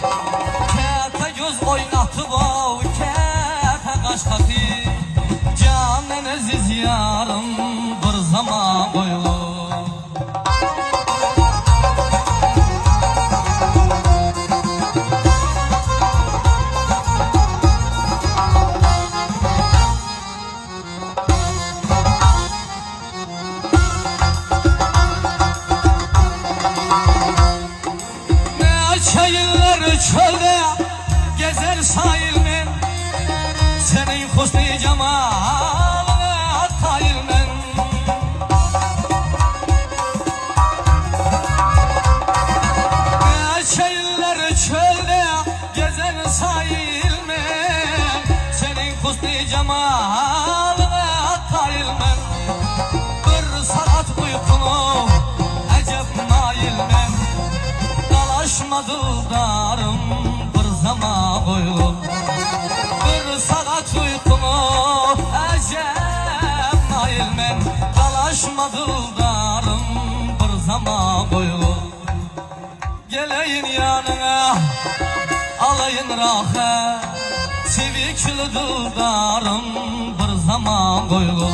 Kete göz oynatıp o kete kaş katı Canen aziz yarım bir zaman koyulur Çölde gezer sahilmen Senin husnu cemalına tayilmen Şehirler çölde gezer sahilmen Senin husnu cemalına tayilmen Bir saat uykunu acep nailmen Dalaşma dıldarım bir zaman boyu Bir saat uykumu acem nailmen Dalaşma dıldarım bir zaman boyu Geleyin yanına alayın rahat Sevikli dıldarım bir zaman boyu